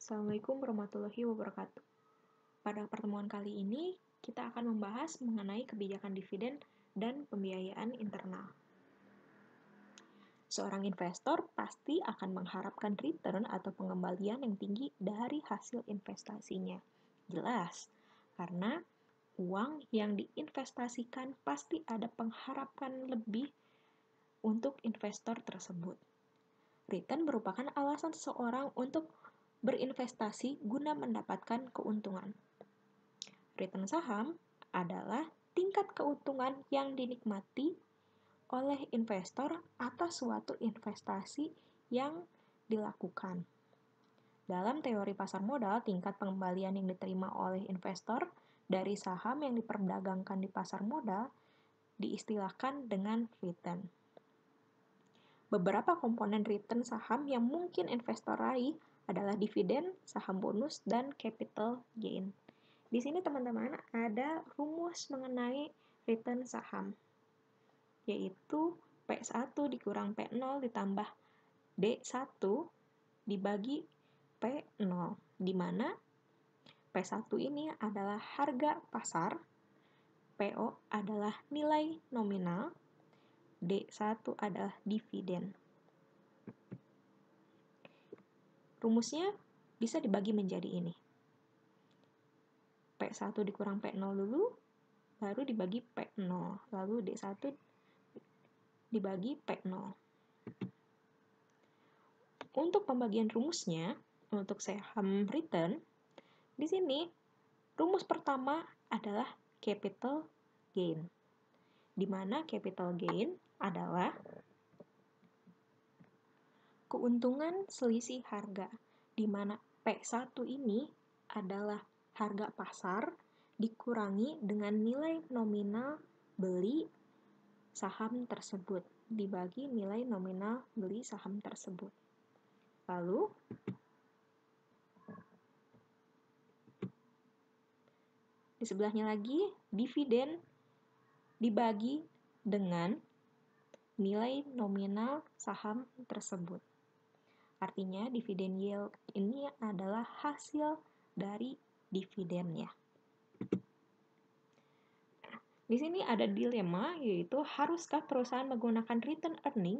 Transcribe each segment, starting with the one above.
Assalamualaikum warahmatullahi wabarakatuh. Pada pertemuan kali ini, kita akan membahas mengenai kebijakan dividen dan pembiayaan internal. Seorang investor pasti akan mengharapkan return atau pengembalian yang tinggi dari hasil investasinya. Jelas, karena uang yang diinvestasikan pasti ada pengharapan lebih untuk investor tersebut. Return merupakan alasan seseorang untuk berinvestasi guna mendapatkan keuntungan. Return saham adalah tingkat keuntungan yang dinikmati oleh investor atas suatu investasi yang dilakukan. Dalam teori pasar modal, tingkat pengembalian yang diterima oleh investor dari saham yang diperdagangkan di pasar modal diistilahkan dengan return. Beberapa komponen return saham yang mungkin investor raih adalah dividen, saham bonus, dan capital gain. Di sini teman-teman ada rumus mengenai return saham, yaitu P1 dikurang P0 ditambah D1 dibagi P0, di mana P1 ini adalah harga pasar, PO adalah nilai nominal, D1 adalah dividen. Rumusnya bisa dibagi menjadi ini. P1 dikurang P0 dulu, baru dibagi P0, lalu D1 dibagi P0. Untuk pembagian rumusnya, untuk saham return, di sini rumus pertama adalah capital gain, di mana capital gain adalah keuntungan selisih harga, di mana P1 ini adalah harga pasar dikurangi dengan nilai nominal beli saham tersebut, dibagi nilai nominal beli saham tersebut. Lalu, di sebelahnya lagi, dividen dibagi dengan nilai nominal saham tersebut. Artinya, dividen yield ini adalah hasil dari dividennya. Di sini ada dilema, yaitu haruskah perusahaan menggunakan return earning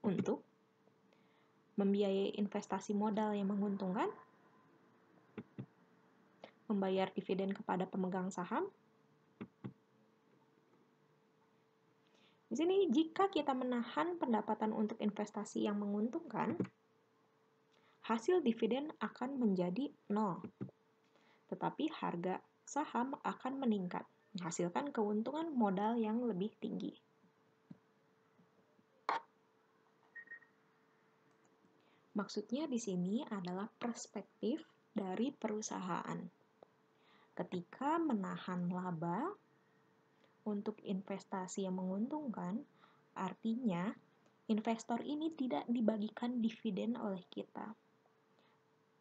untuk membiayai investasi modal yang menguntungkan, membayar dividen kepada pemegang saham. Di sini, jika kita menahan pendapatan untuk investasi yang menguntungkan, hasil dividen akan menjadi 0. Tetapi harga saham akan meningkat, menghasilkan keuntungan modal yang lebih tinggi. Maksudnya di sini adalah perspektif dari perusahaan. Ketika menahan laba untuk investasi yang menguntungkan, artinya investor ini tidak dibagikan dividen oleh kita.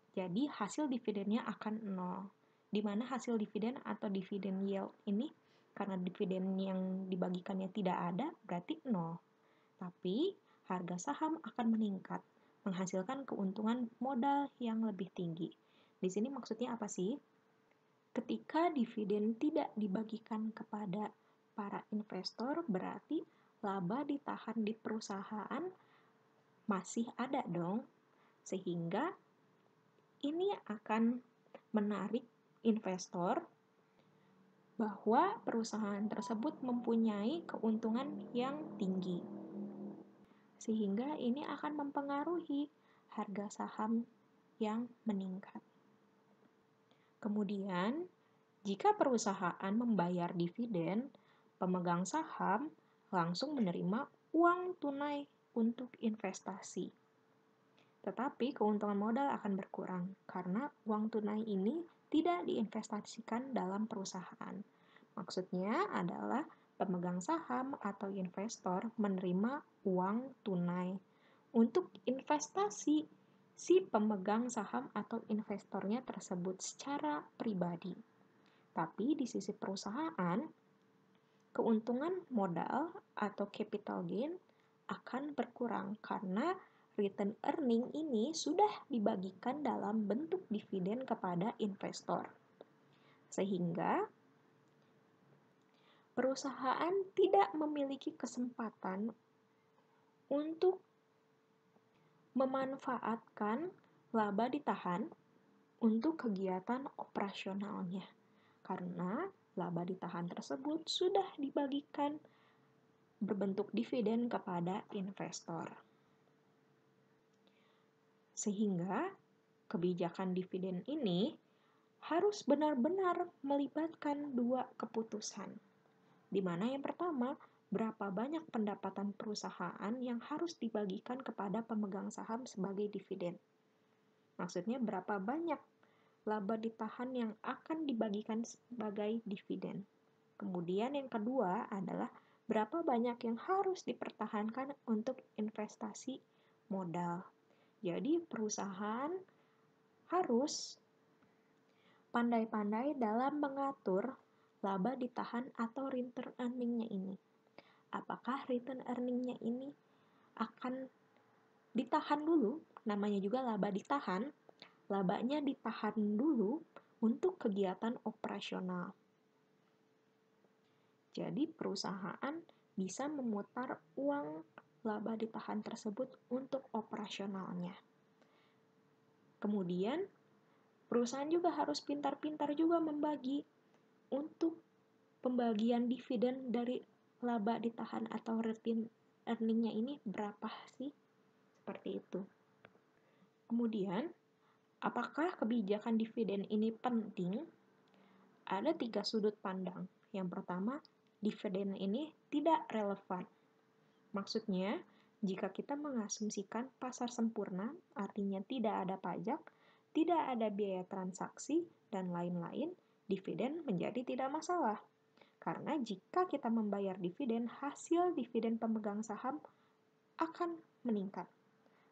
Jadi hasil dividennya akan 0, di mana hasil dividen atau dividen yield ini karena dividen yang dibagikannya tidak ada, berarti 0. Tapi harga saham akan meningkat, menghasilkan keuntungan modal yang lebih tinggi. Di sini maksudnya apa sih? Ketika dividen tidak dibagikan kepada para investor, berarti laba ditahan di perusahaan masih ada dong, sehingga ini akan menarik investor bahwa perusahaan tersebut mempunyai keuntungan yang tinggi, sehingga ini akan mempengaruhi harga saham yang meningkat. Kemudian, jika perusahaan membayar dividen, pemegang saham langsung menerima uang tunai untuk investasi. Tetapi keuntungan modal akan berkurang karena uang tunai ini tidak diinvestasikan dalam perusahaan. Maksudnya adalah pemegang saham atau investor menerima uang tunai untuk investasi si pemegang saham atau investornya tersebut secara pribadi. Tapi di sisi perusahaan, keuntungan modal atau capital gain akan berkurang karena return earning ini sudah dibagikan dalam bentuk dividen kepada investor. Sehingga perusahaan tidak memiliki kesempatan untuk memanfaatkan laba ditahan untuk kegiatan operasionalnya, karena laba ditahan tersebut sudah dibagikan berbentuk dividen kepada investor. Sehingga kebijakan dividen ini harus benar-benar melibatkan dua keputusan, di mana yang pertama, berapa banyak pendapatan perusahaan yang harus dibagikan kepada pemegang saham sebagai dividen. Maksudnya berapa banyak laba ditahan yang akan dibagikan sebagai dividen. Kemudian yang kedua adalah berapa banyak yang harus dipertahankan untuk investasi modal. Jadi perusahaan harus pandai-pandai dalam mengatur laba ditahan atau return earning-nya ini. Apakah return earning-nya ini akan ditahan dulu, namanya juga laba ditahan, labanya ditahan dulu untuk kegiatan operasional. Jadi perusahaan bisa memutar uang laba ditahan tersebut untuk operasionalnya. Kemudian perusahaan juga harus pintar-pintar juga membagi untuk pembagian dividen dari laba ditahan atau return earning-nya ini berapa sih? Seperti itu. Kemudian, apakah kebijakan dividen ini penting? Ada 3 sudut pandang. Yang pertama, dividen ini tidak relevan. Maksudnya, jika kita mengasumsikan pasar sempurna, artinya tidak ada pajak, tidak ada biaya transaksi, dan lain-lain, dividen menjadi tidak masalah. Karena jika kita membayar dividen, hasil dividen pemegang saham akan meningkat.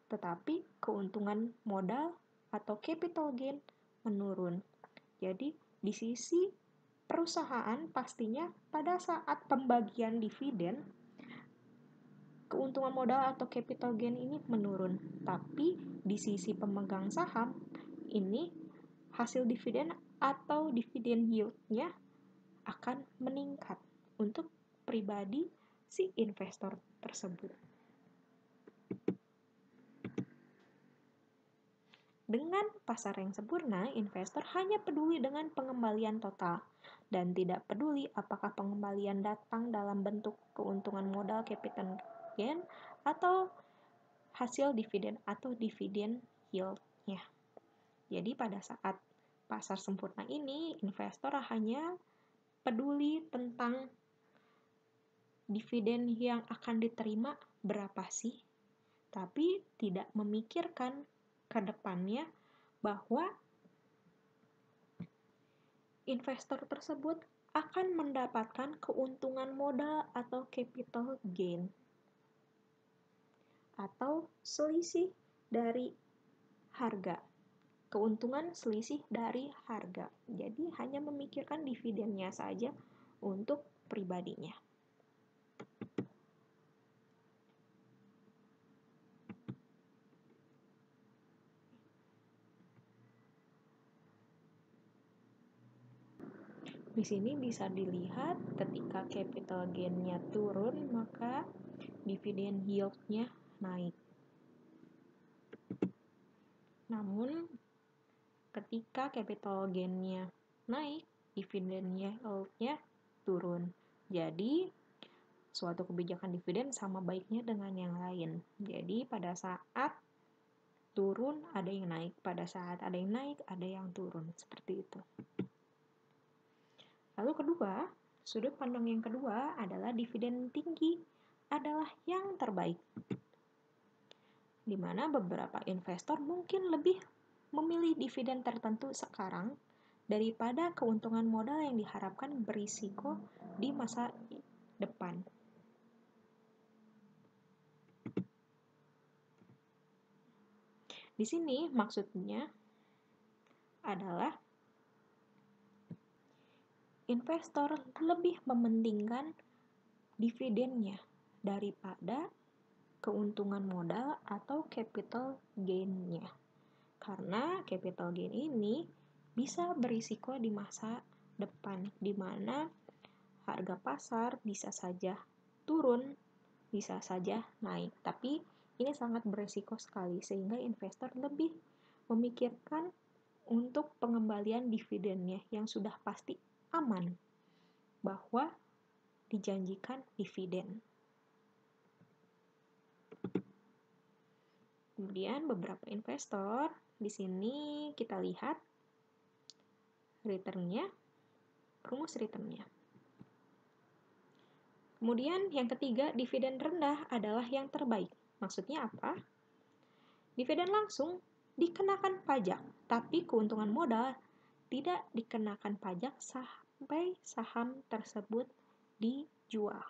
Tetapi keuntungan modal atau capital gain menurun. Jadi, di sisi perusahaan pastinya pada saat pembagian dividen, keuntungan modal atau capital gain ini menurun. Tapi di sisi pemegang saham, ini hasil dividen atau dividen yield-nya akan meningkat untuk pribadi si investor tersebut. Dengan pasar yang sempurna, investor hanya peduli dengan pengembalian total dan tidak peduli apakah pengembalian datang dalam bentuk keuntungan modal capital gain atau hasil dividen atau dividen yield-nya. Jadi pada saat pasar sempurna ini, investor hanya peduli tentang dividen yang akan diterima berapa sih, tapi tidak memikirkan ke depannya bahwa investor tersebut akan mendapatkan keuntungan modal atau capital gain atau selisih dari harga, keuntungan selisih dari harga. Jadi hanya memikirkan dividennya saja untuk pribadinya. Di sini bisa dilihat ketika capital gain-nya turun, maka dividen yield-nya naik. Namun, ketika capital gain-nya naik, dividen yield-nya turun. Jadi, suatu kebijakan dividen sama baiknya dengan yang lain. Jadi, pada saat turun, ada yang naik. Pada saat ada yang naik, ada yang turun. Seperti itu. Lalu kedua, sudut pandang yang kedua adalah dividen tinggi adalah yang terbaik. Di mana beberapa investor mungkin lebih memilih dividen tertentu sekarang daripada keuntungan modal yang diharapkan berisiko di masa depan. Di sini maksudnya adalah investor lebih mementingkan dividennya daripada keuntungan modal atau capital gain-nya. Karena capital gain ini bisa berisiko di masa depan, di mana harga pasar bisa saja turun, bisa saja naik. Tapi ini sangat berisiko sekali, sehingga investor lebih memikirkan untuk pengembalian dividennya yang sudah pasti aman, bahwa dijanjikan dividen. Kemudian beberapa investor, di sini kita lihat returnnya, rumus returnnya. Kemudian yang ketiga, dividen rendah adalah yang terbaik. Maksudnya apa? Dividen langsung dikenakan pajak, tapi keuntungan modal tidak dikenakan pajak sampai saham tersebut dijual.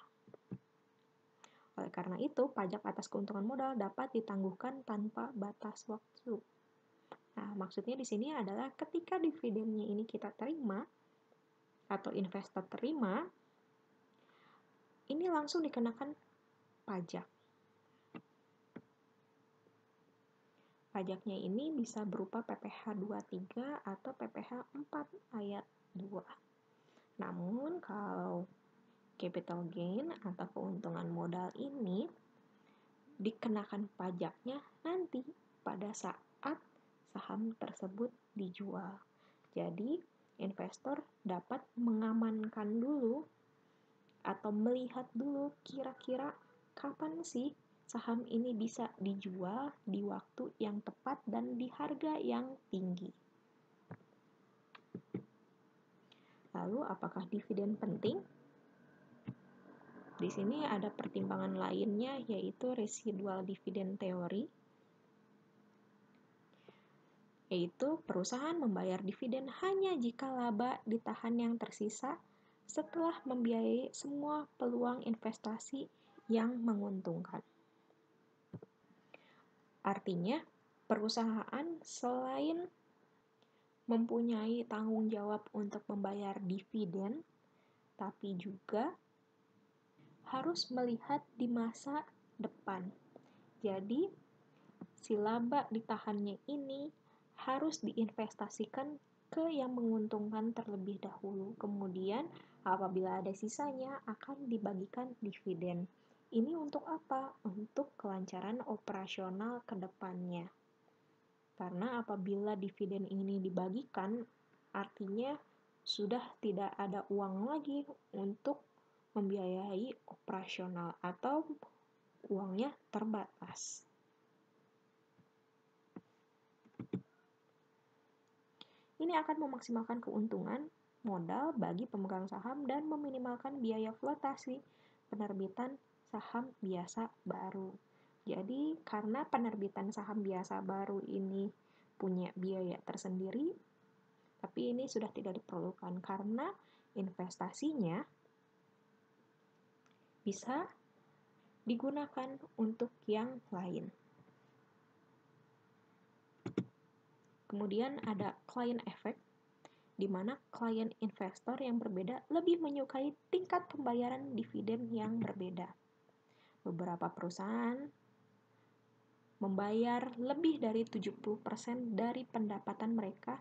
Oleh karena itu, pajak atas keuntungan modal dapat ditangguhkan tanpa batas waktu. Nah, maksudnya di sini adalah ketika dividennya ini kita terima atau investor terima, ini langsung dikenakan pajak. Pajaknya ini bisa berupa PPh 23 atau PPh 4 ayat 2. Namun kalau capital gain atau keuntungan modal ini dikenakan pajaknya nanti pada saat saham tersebut dijual. Jadi, investor dapat mengamankan dulu atau melihat dulu kira-kira kapan sih saham ini bisa dijual di waktu yang tepat dan di harga yang tinggi. Lalu, apakah dividen penting? Di sini ada pertimbangan lainnya, yaitu residual dividend theory, yaitu perusahaan membayar dividen hanya jika laba ditahan yang tersisa setelah membiayai semua peluang investasi yang menguntungkan. Artinya, perusahaan selain mempunyai tanggung jawab untuk membayar dividen, tapi juga harus melihat di masa depan. Jadi, si laba ditahannya ini harus diinvestasikan ke yang menguntungkan terlebih dahulu. Kemudian, apabila ada sisanya, akan dibagikan dividen. Ini untuk apa? Untuk kelancaran operasional ke depannya. Karena apabila dividen ini dibagikan, artinya sudah tidak ada uang lagi untuk membiayai operasional atau uangnya terbatas. Ini akan memaksimalkan keuntungan modal bagi pemegang saham dan meminimalkan biaya flotasi penerbitan saham biasa baru. Jadi, karena penerbitan saham biasa baru ini punya biaya tersendiri, tapi ini sudah tidak diperlukan karena investasinya bisa digunakan untuk yang lain. Kemudian ada client effect, di mana klien investor yang berbeda lebih menyukai tingkat pembayaran dividen yang berbeda. Beberapa perusahaan membayar lebih dari 70% dari pendapatan mereka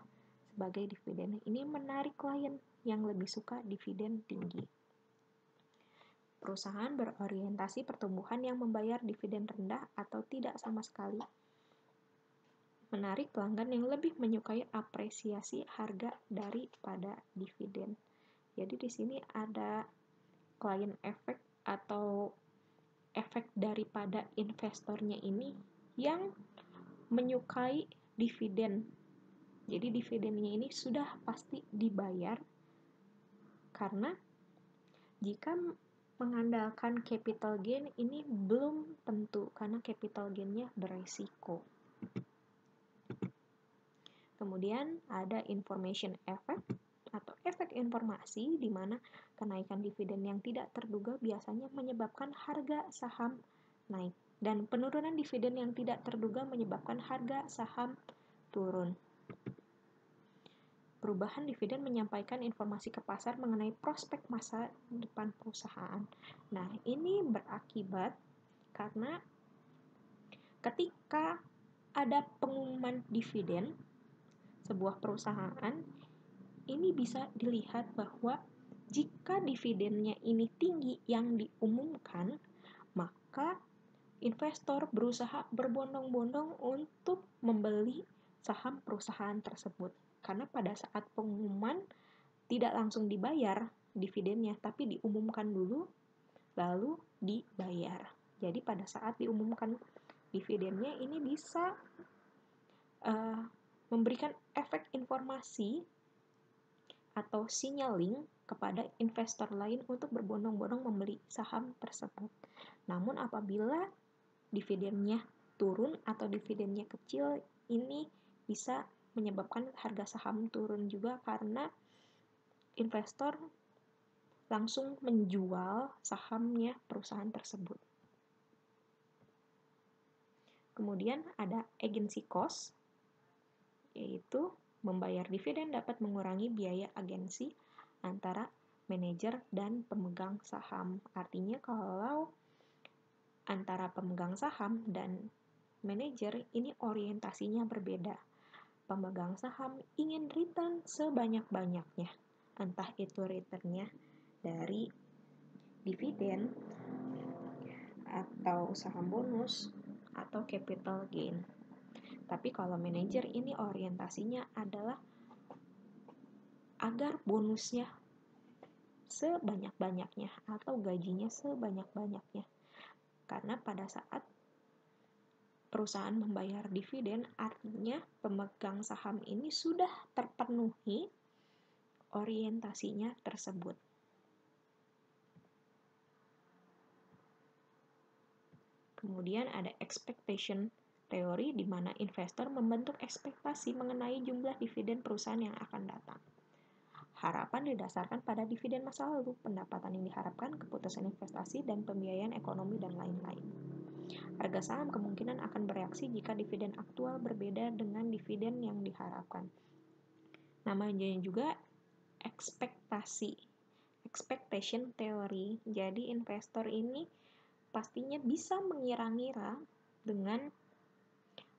sebagai dividen. Ini menarik klien yang lebih suka dividen tinggi. Perusahaan berorientasi pertumbuhan yang membayar dividen rendah atau tidak sama sekali menarik pelanggan yang lebih menyukai apresiasi harga daripada dividen. Jadi di sini ada client effect atau efek daripada investornya ini yang menyukai dividen. Jadi dividennya ini sudah pasti dibayar karena jika mengandalkan capital gain ini belum tentu karena capital gain-nya beresiko. Kemudian ada information effect atau efek informasi di mana kenaikan dividen yang tidak terduga biasanya menyebabkan harga saham naik dan penurunan dividen yang tidak terduga menyebabkan harga saham turun. Perubahan dividen menyampaikan informasi ke pasar mengenai prospek masa depan perusahaan. Nah, ini berakibat karena Ketika ada pengumuman dividen sebuah perusahaan, ini bisa dilihat bahwa jika dividennya ini tinggi yang diumumkan, maka investor berusaha berbondong-bondong untuk membeli saham perusahaan tersebut. Karena pada saat pengumuman tidak langsung dibayar dividennya, tapi diumumkan dulu, lalu dibayar. Jadi pada saat diumumkan dividennya ini bisa memberikan efek informasi atau signaling kepada investor lain untuk berbondong-bondong membeli saham tersebut. Namun apabila dividennya turun atau dividennya kecil, ini bisa menyebabkan harga saham turun juga karena investor langsung menjual sahamnya perusahaan tersebut. Kemudian ada agency cost, yaitu membayar dividen dapat mengurangi biaya agensi antara manajer dan pemegang saham. Artinya kalau antara pemegang saham dan manajer ini orientasinya berbeda. Pemegang saham ingin return sebanyak-banyaknya, entah itu returnnya dari dividen atau saham bonus atau capital gain. Tapi kalau manajer ini orientasinya adalah agar bonusnya sebanyak-banyaknya atau gajinya sebanyak-banyaknya. Karena pada saat perusahaan membayar dividen, artinya pemegang saham ini sudah terpenuhi orientasinya tersebut. Kemudian ada expectation teori di mana investor membentuk ekspektasi mengenai jumlah dividen perusahaan yang akan datang. Harapan didasarkan pada dividen masa lalu, pendapatan yang diharapkan, keputusan investasi, dan pembiayaan ekonomi, dan lain-lain. Harga saham kemungkinan akan bereaksi jika dividen aktual berbeda dengan dividen yang diharapkan. Namanya juga ekspektasi, expectation theory. Jadi investor ini pastinya bisa mengira-ngira dengan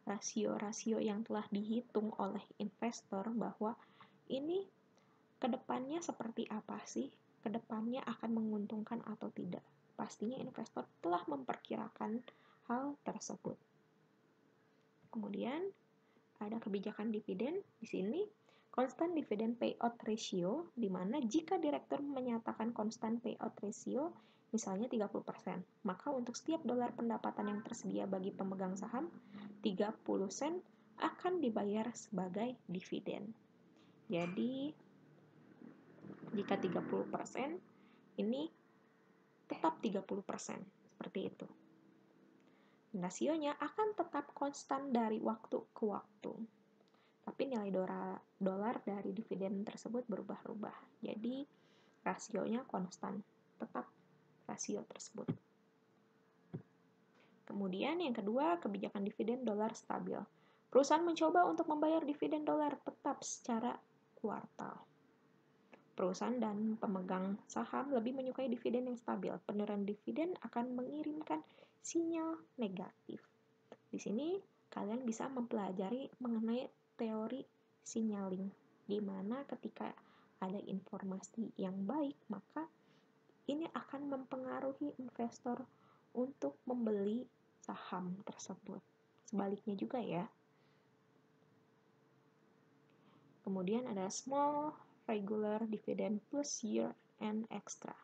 rasio-rasio yang telah dihitung oleh investor bahwa ini kedepannya seperti apa sih, kedepannya akan menguntungkan atau tidak. Pastinya investor telah memperkirakan hal tersebut. Kemudian ada kebijakan dividen di sini, constant dividend payout ratio, di mana jika direktur menyatakan constant payout ratio, misalnya 30%, maka untuk setiap dolar pendapatan yang tersedia bagi pemegang saham, 30 sen akan dibayar sebagai dividen. Jadi, jika 30%, ini tetap 30%, seperti itu. Rasionya akan tetap konstan dari waktu ke waktu. Tapi nilai dolar dari dividen tersebut berubah-ubah. Jadi, rasionya konstan, tetap rasio tersebut. Kemudian yang kedua, kebijakan dividen dolar stabil. Perusahaan mencoba untuk membayar dividen dolar tetap secara kuartal. Perusahaan dan pemegang saham lebih menyukai dividen yang stabil. Penurunan dividen akan mengirimkan sinyal negatif. Di sini kalian bisa mempelajari mengenai teori signaling, di mana ketika ada informasi yang baik, maka ini akan mempengaruhi investor untuk membeli saham tersebut. Sebaliknya juga ya. Kemudian ada small regular dividend plus year and extra.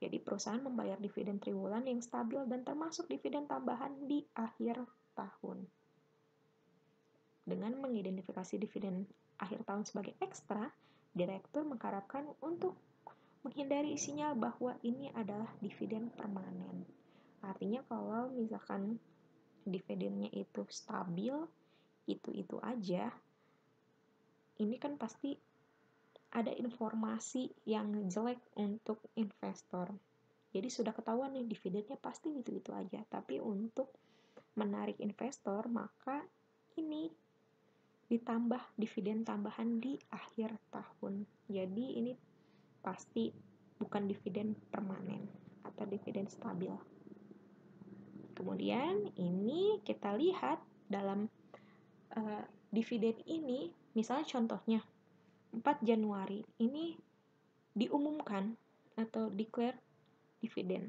Jadi perusahaan membayar dividen triwulan yang stabil dan termasuk dividen tambahan di akhir tahun. Dengan mengidentifikasi dividen akhir tahun sebagai ekstra, direktur mengharapkan untuk menghindari sinyal bahwa ini adalah dividen permanen. Artinya kalau misalkan dividennya itu stabil, itu aja, ini kan pasti ada informasi yang jelek untuk investor. Jadi sudah ketahuan nih dividennya pasti itu aja. Tapi untuk menarik investor, maka ini ditambah dividen tambahan di akhir tahun. Jadi ini pasti bukan dividen permanen atau dividen stabil. Kemudian ini kita lihat dalam dividen ini, misalnya contohnya 4 Januari ini diumumkan atau declare dividen.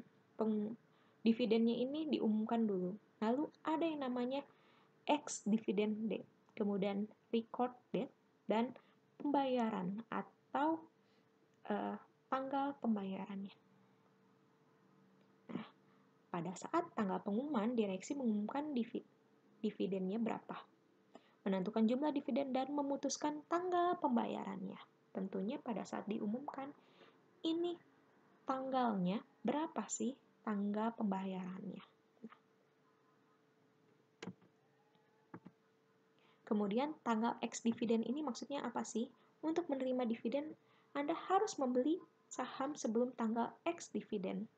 Dividennya ini diumumkan dulu. Lalu ada yang namanya ex dividend date, kemudian record date, dan pembayaran atau tanggal pembayarannya. Nah, pada saat tanggal pengumuman, direksi mengumumkan dividennya berapa, menentukan jumlah dividen, dan memutuskan tanggal pembayarannya. Tentunya pada saat diumumkan, ini tanggalnya berapa sih tanggal pembayarannya. Kemudian tanggal ex dividen ini maksudnya apa sih? Untuk menerima dividen, Anda harus membeli saham sebelum tanggal ex dividen.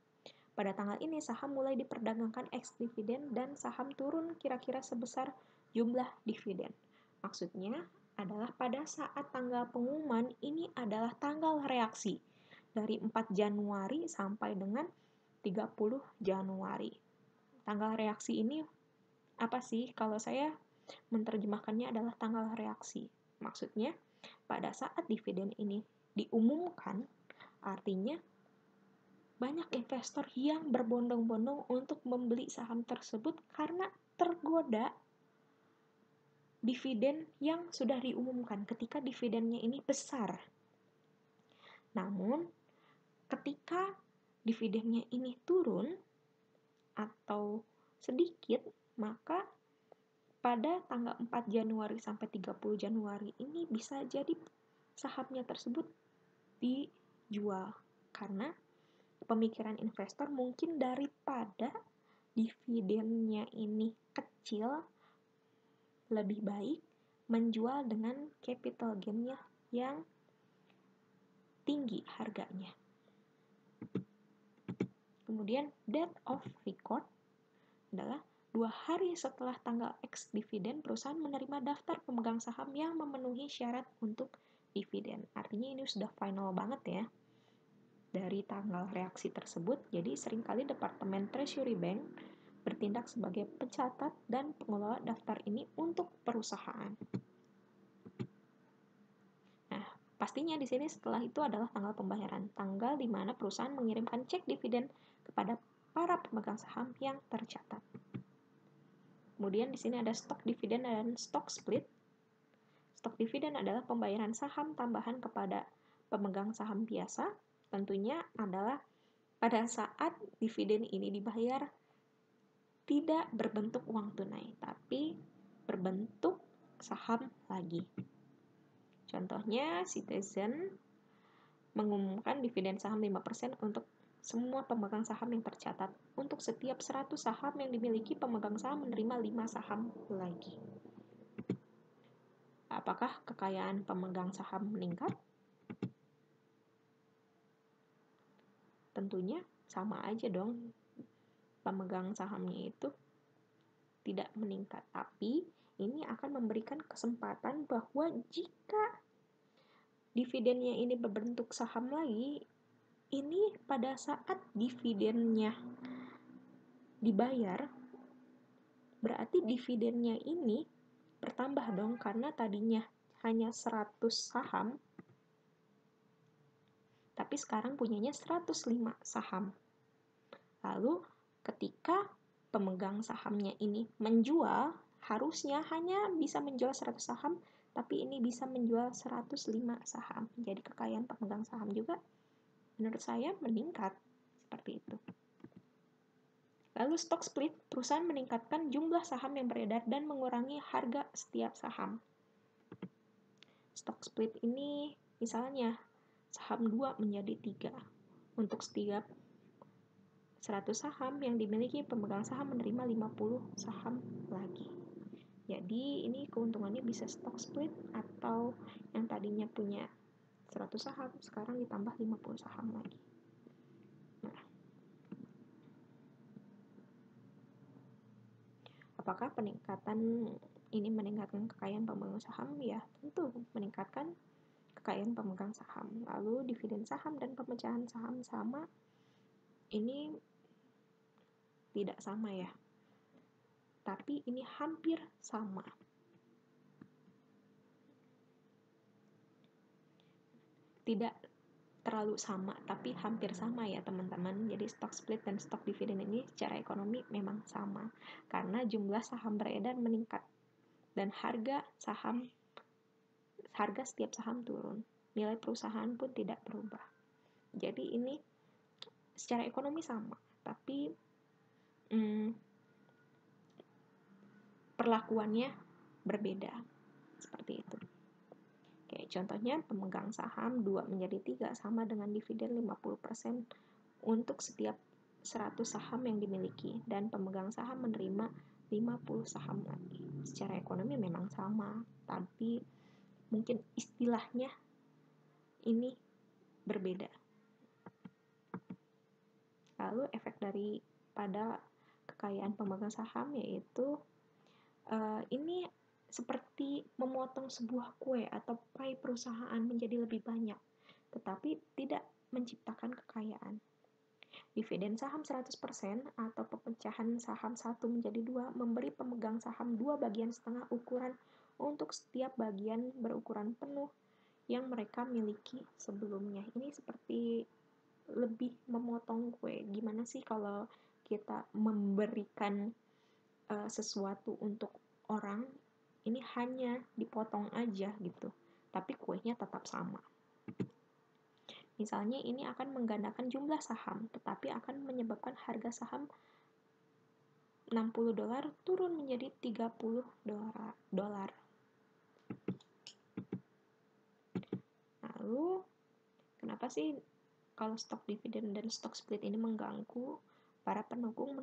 Pada tanggal ini saham mulai diperdagangkan ex dividen dan saham turun kira-kira sebesar jumlah dividen. Maksudnya adalah pada saat tanggal pengumuman ini adalah tanggal reaksi dari 4 Januari sampai dengan 30 Januari. Tanggal reaksi ini apa sih? Kalau saya menerjemahkannya adalah tanggal reaksi. Maksudnya, pada saat dividen ini diumumkan, artinya banyak investor yang berbondong-bondong untuk membeli saham tersebut karena tergoda dividen yang sudah diumumkan ketika dividennya ini besar. Namun, ketika dividennya ini turun atau sedikit, maka pada tanggal 4 Januari sampai 30 Januari ini bisa jadi sahamnya tersebut dijual karena pemikiran investor mungkin daripada dividennya ini kecil, lebih baik menjual dengan capital gain-nya yang tinggi harganya. Kemudian date of record adalah 2 hari setelah tanggal ex dividen, perusahaan menerima daftar pemegang saham yang memenuhi syarat untuk dividen. Artinya ini sudah final banget ya dari tanggal reaksi tersebut. Jadi seringkali Departemen Treasury Bank bertindak sebagai pencatat dan pengelola daftar ini untuk perusahaan. Nah, pastinya di sini setelah itu adalah tanggal pembayaran, tanggal di mana perusahaan mengirimkan cek dividen kepada para pemegang saham yang tercatat. Kemudian di sini ada stok dividen dan stok split. Stok dividen adalah pembayaran saham tambahan kepada pemegang saham biasa. Tentunya adalah pada saat dividen ini dibayar tidak berbentuk uang tunai, tapi berbentuk saham lagi. Contohnya, Citizen mengumumkan dividen saham 5% untuk semua pemegang saham yang tercatat. Untuk setiap 100 saham yang dimiliki, pemegang saham menerima 5 saham lagi. Apakah kekayaan pemegang saham meningkat? Tentunya sama aja dong. Pemegang sahamnya itu tidak meningkat. Tapi ini akan memberikan kesempatan bahwa jika dividennya ini berbentuk saham lagi, ini pada saat dividennya dibayar, berarti dividennya ini bertambah dong, karena tadinya hanya 100 saham, tapi sekarang punyanya 105 saham. Lalu ketika pemegang sahamnya ini menjual, harusnya hanya bisa menjual 100 saham, tapi ini bisa menjual 105 saham. Jadi kekayaan pemegang saham juga menurut saya meningkat seperti itu. Lalu stock split, perusahaan meningkatkan jumlah saham yang beredar dan mengurangi harga setiap saham. Stock split ini misalnya saham 2 menjadi 3. Untuk setiap 100 saham yang dimiliki, pemegang saham menerima 50 saham lagi. Jadi ini keuntungannya bisa stock split atau yang tadinya punya 100 saham sekarang ditambah 50 saham lagi. Nah, apakah peningkatan ini meningkatkan kekayaan pemegang saham? Ya, tentu meningkatkan kekayaan pemegang saham. Lalu dividen saham dan pemecahan saham sama, ini tidak sama ya. tapi ini hampir sama. Tidak terlalu sama, tapi hampir sama ya teman-teman. Jadi stock split dan stock dividend ini secara ekonomi memang sama, karena jumlah saham beredar meningkat dan harga setiap saham turun. Nilai perusahaan pun tidak berubah. Jadi ini secara ekonomi sama, tapi perlakuannya berbeda. Seperti itu. Oke, contohnya pemegang saham 2 menjadi 3 sama dengan dividen 50% untuk setiap 100 saham yang dimiliki, dan pemegang saham menerima 50 saham lagi. Secara ekonomi memang sama, tapi mungkin istilahnya ini berbeda. Lalu efek daripada kekayaan pemegang saham yaitu ini seperti memotong sebuah kue atau pie perusahaan menjadi lebih banyak, tetapi tidak menciptakan kekayaan. Dividen saham 100% atau pemecahan saham 1 menjadi 2 memberi pemegang saham 2 bagian setengah ukuran untuk setiap bagian berukuran penuh yang mereka miliki sebelumnya. Ini seperti lebih memotong kue. Gimana sih kalau kita memberikan sesuatu untuk orang, ini hanya dipotong aja gitu, tapi kuenya tetap sama. Misalnya ini akan menggandakan jumlah saham, tetapi akan menyebabkan harga saham $60 turun menjadi $30. Lalu, kenapa sih kalau stok dividen dan stok split ini mengganggu? Para pendukung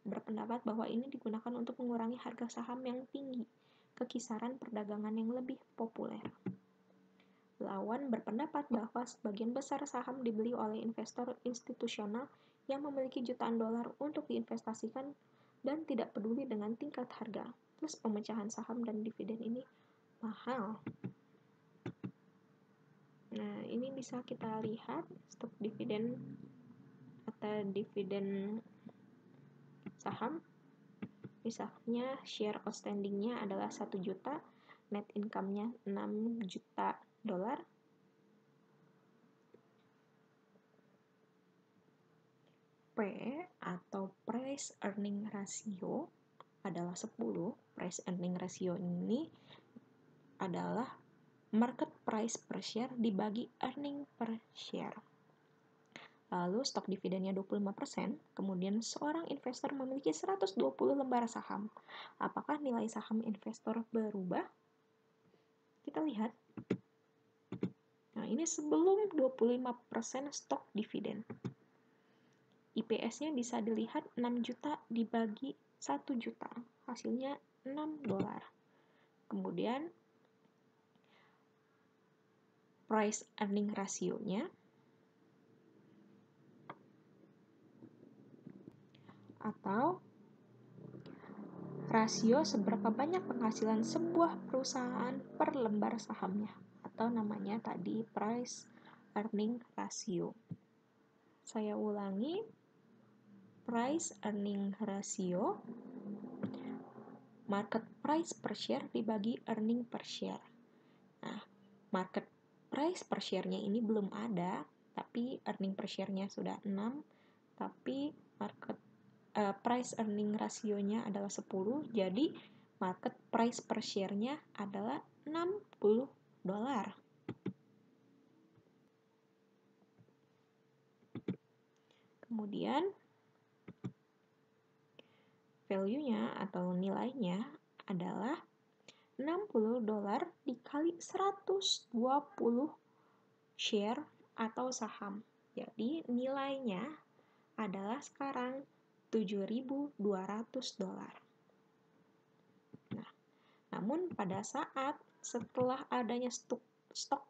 berpendapat bahwa ini digunakan untuk mengurangi harga saham yang tinggi ke kisaran perdagangan yang lebih populer. Lawan berpendapat bahwa sebagian besar saham dibeli oleh investor institusional yang memiliki jutaan dolar untuk diinvestasikan dan tidak peduli dengan tingkat harga. Plus pemecahan saham dan dividen ini mahal. Nah, ini bisa kita lihat stok dividen atau dividen saham. Misalnya share outstanding-nya adalah 1 juta, net income-nya 6 juta dolar. P atau price earning ratio adalah 10. Price earning ratio ini adalah market price per share dibagi earning per share. Lalu stok dividennya 25%, kemudian seorang investor memiliki 120 lembar saham. Apakah nilai saham investor berubah? Kita lihat. Nah, ini sebelum 25% stok dividen. IPS-nya bisa dilihat 6 juta dibagi 1 juta. Hasilnya $6. Kemudian price earning ratio-nya atau rasio seberapa banyak penghasilan sebuah perusahaan per lembar sahamnya, atau namanya tadi price earning ratio. Saya ulangi, price earning ratio market price per share dibagi earning per share. Nah, market price per share-nya ini belum ada, tapi earning per share-nya sudah 6, tapi price earning ratio-nya adalah 10, jadi market price per share-nya adalah $60. Kemudian value-nya atau nilainya adalah $60 dikali 120 share atau saham. Jadi nilainya adalah sekarang $7.200. Nah, namun pada saat setelah adanya stok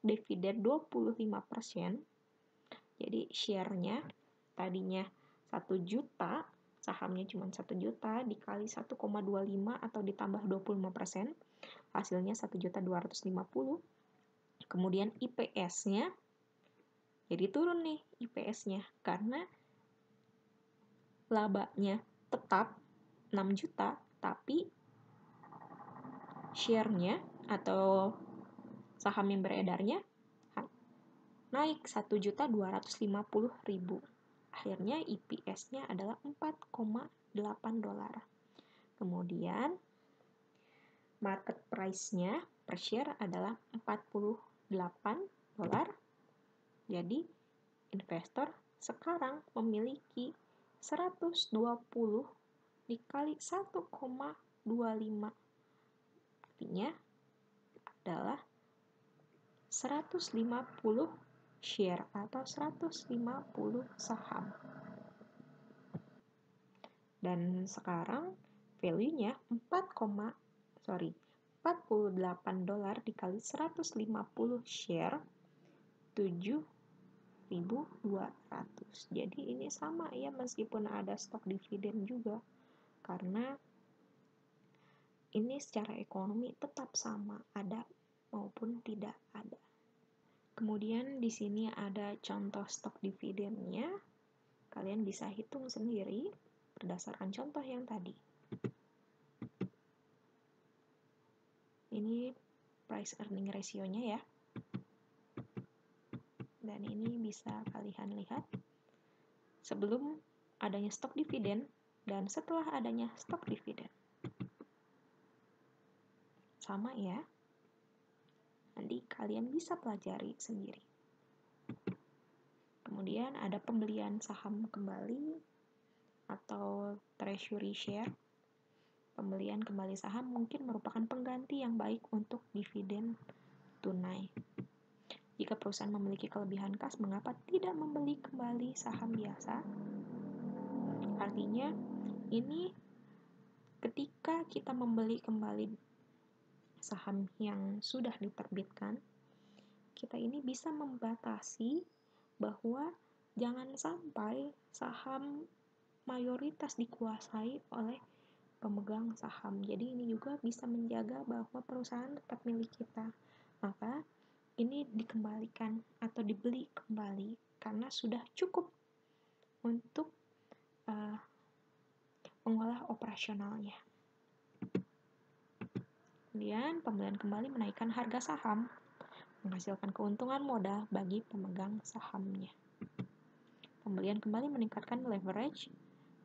dividen 25%, jadi share-nya tadinya 1 juta, sahamnya cuma 1 juta dikali 1,25 atau ditambah 25%, hasilnya 1.250.000. Kemudian IPS-nya jadi turun nih IPS-nya karena labanya tetap 6 juta, tapi share-nya atau saham yang beredarnya naik 1.250.000. Akhirnya EPS-nya adalah 4,8 dolar. Kemudian market price-nya per share adalah 48 dolar. Jadi investor sekarang memiliki 120 dikali 1,25. Artinya adalah 150 share atau 150 saham. Dan sekarang value-nya 48 dolar dikali 150 share 7.200. Jadi ini sama ya, meskipun ada stok dividen juga, karena ini secara ekonomi tetap sama, ada maupun tidak ada. Kemudian di sini ada contoh stok dividennya. Kalian bisa hitung sendiri berdasarkan contoh yang tadi. Ini price earning ratio-nya ya. Dan ini bisa kalian lihat sebelum adanya stok dividen dan setelah adanya stok dividen. Sama ya. Nanti kalian bisa pelajari sendiri. Kemudian ada pembelian saham kembali atau treasury share. Pembelian kembali saham mungkin merupakan pengganti yang baik untuk dividen tunai. Jika perusahaan memiliki kelebihan kas, mengapa tidak membeli kembali saham biasa? Artinya, ini ketika kita membeli kembali saham yang sudah diterbitkan, kita ini bisa membatasi bahwa jangan sampai saham mayoritas dikuasai oleh pemegang saham. Jadi ini juga bisa menjaga bahwa perusahaan tetap milik kita. Maka ini dikembalikan atau dibeli kembali karena sudah cukup untuk mengolah operasionalnya. Kemudian pembelian kembali menaikkan harga saham, menghasilkan keuntungan modal bagi pemegang sahamnya. Pembelian kembali meningkatkan leverage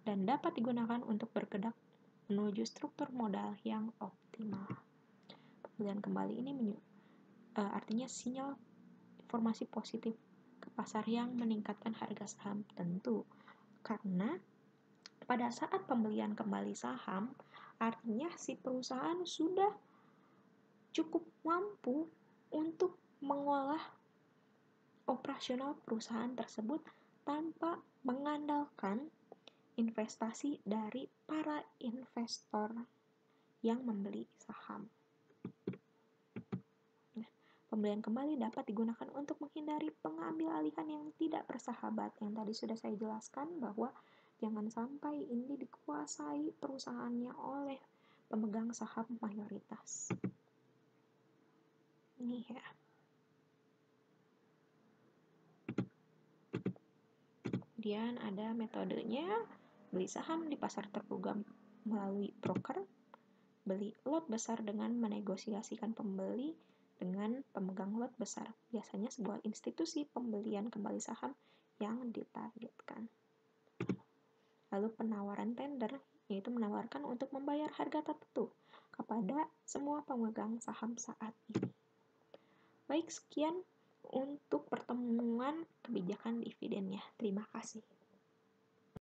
dan dapat digunakan untuk bergerak menuju struktur modal yang optimal. Pembelian kembali ini artinya sinyal informasi positif ke pasar yang meningkatkan harga saham, tentu karena pada saat pembelian kembali saham artinya si perusahaan sudah cukup mampu untuk mengolah operasional perusahaan tersebut tanpa mengandalkan investasi dari para investor yang membeli saham. Pembelian kembali dapat digunakan untuk menghindari pengambil alihan yang tidak bersahabat. Yang tadi sudah saya jelaskan bahwa jangan sampai ini dikuasai perusahaannya oleh pemegang saham mayoritas. Ini ya. Kemudian ada metodenya, beli saham di pasar terbuka melalui broker, beli lot besar dengan menegosiasikan pembeli dengan pemegang lot besar, biasanya sebuah institusi pembelian kembali saham yang ditargetkan. Lalu penawaran tender, yaitu menawarkan untuk membayar harga tertentu kepada semua pemegang saham saat ini. Baik, sekian untuk pertemuan kebijakan dividennya. Terima kasih.